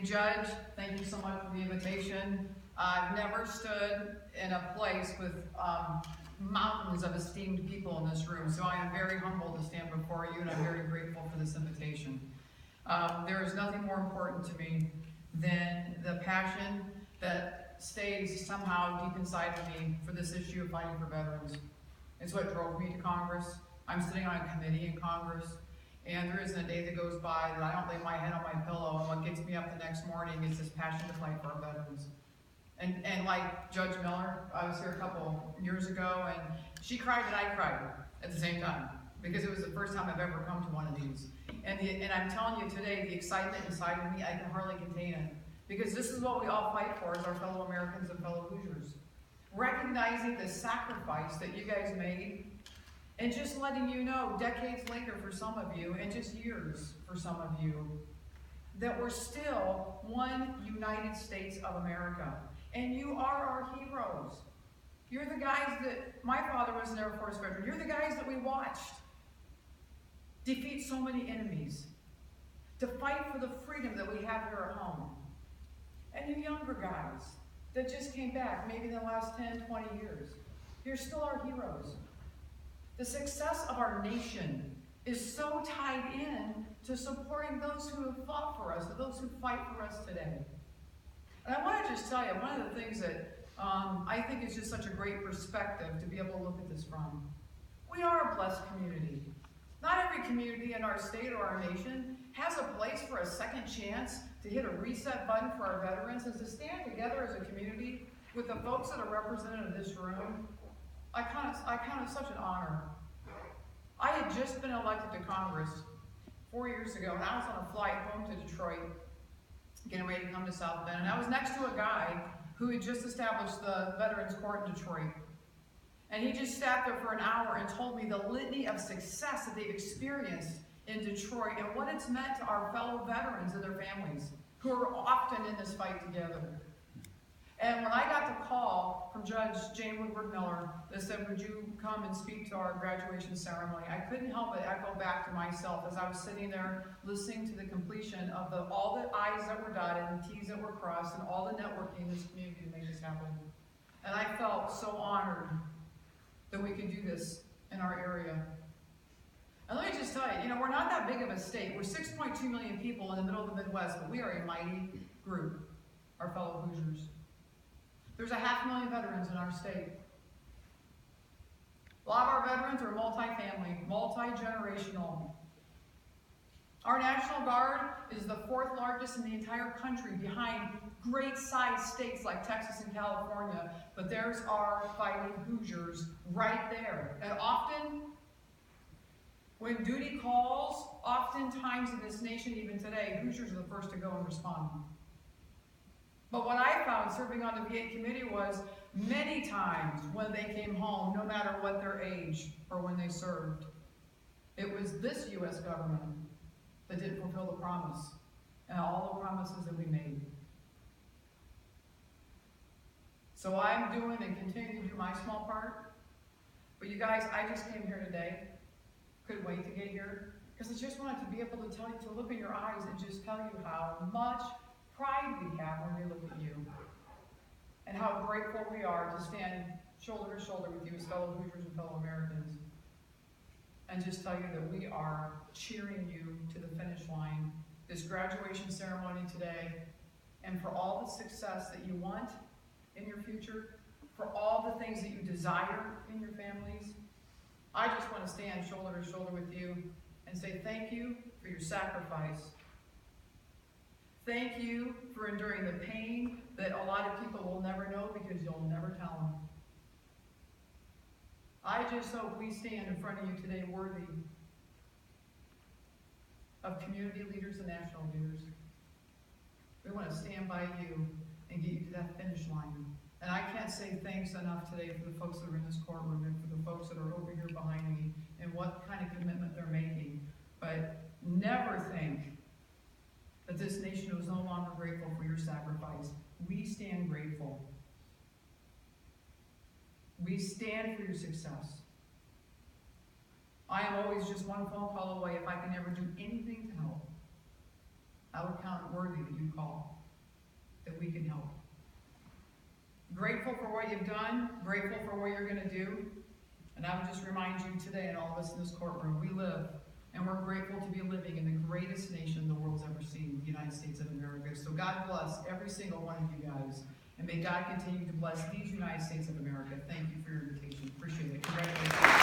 Judge, thank you so much for the invitation. I've never stood in a place with mountains of esteemed people in this room, so I am very humbled to stand before you, and I'm very grateful for this invitation. There is nothing more important to me than the passion that stays somehow deep inside of me for this issue of fighting for veterans. It's what drove me to Congress. I'm sitting on a committee in Congress, and there isn't a day that goes by that I don't lay my head on my pillow, and what gets me up the next morning is this passion to fight for our veterans. And like Judge Miller, I was here a couple years ago, and she cried and I cried at the same time, because it was the first time I've ever come to one of these. And I'm telling you today, the excitement inside of me, I can hardly contain it. Because this is what we all fight for as our fellow Americans and fellow Hoosiers. Recognizing the sacrifice that you guys made, and just letting you know, decades later for some of you, and just years for some of you, that we're still one United States of America. And you are our heroes. You're the guys that, my father was an Air Force veteran, you're the guys that we watched defeat so many enemies, to fight for the freedom that we have here at home. And you younger guys that just came back, maybe in the last 10, 20 years, you're still our heroes. The success of our nation is so tied in to supporting those who have fought for us, those who fight for us today. And I want to just tell you, one of the things that I think is just such a great perspective to be able to look at this from. We are a blessed community. Not every community in our state or our nation has a place for a second chance to hit a reset button for our veterans, and to stand together as a community with the folks that are represented in this room. I count it such an honor. I had just been elected to Congress 4 years ago, and I was on a flight home to Detroit, getting ready to come to South Bend, and I was next to a guy who had just established the Veterans Court in Detroit. And he just sat there for an hour and told me the litany of success that they've experienced in Detroit and what it's meant to our fellow veterans and their families who are often in this fight together. And when I got the call from Judge Jane Woodward Miller that said, would you come and speak to our graduation ceremony, I couldn't help but echo back to myself as I was sitting there listening to the completion of all the I's that were dotted and T's that were crossed and all the networking in this community to make this happen. And I felt so honored that we can do this in our area. And let me just tell you, we're not that big of a state. We're 6.2 million people in the middle of the Midwest, but we are a mighty group, our fellow Hoosiers. There's 500,000 veterans in our state. A lot of our veterans are multi-family, multi-generational. Our National Guard is the 4th largest in the entire country, behind great-sized states like Texas and California, but there's our fighting Hoosiers right there. And often, when duty calls, oftentimes in this nation, even today, Hoosiers are the first to go and respond. But what I found serving on the VA committee was many times when they came home, no matter what their age or when they served, it was this U.S. government that didn't fulfill the promise and all the promises that we made. So I'm doing and continue to do my small part. But you guys, I just came here today. Couldn't wait to get here, because I just wanted to be able to tell you, to look in your eyes and just tell you how much pride we have when we look at you, and how grateful we are to stand shoulder to shoulder with you as fellow Hoosiers and fellow Americans, and just tell you that we are cheering you to the finish line, this graduation ceremony today, and for all the success that you want in your future, for all the things that you desire in your families. I just want to stand shoulder to shoulder with you and say thank you for your sacrifice. Thank you for enduring the pain that a lot of people will never know because you'll never tell them. I just hope we stand in front of you today worthy of community leaders and national leaders. We want to stand by you and get you to that finish line. And I can't say thanks enough today for the folks that are in this courtroom and for the folks that are over here behind me and what kind of commitment they're making. But never think that this nation was no longer grateful for your sacrifice. We stand grateful. We stand for your success. I am always just one phone call away if I can ever do anything to help. I would count talent worthy that you call, that we can help. Grateful for what you've done, grateful for what you're going to do. And I would just remind you today, and all of us in this courtroom, we live, and we're grateful to be living in the greatest nation the world's ever seen, the United States of America. So God bless every single one of you guys, and may God continue to bless these United States of America. Thank you for your invitation. Appreciate it. Congratulations.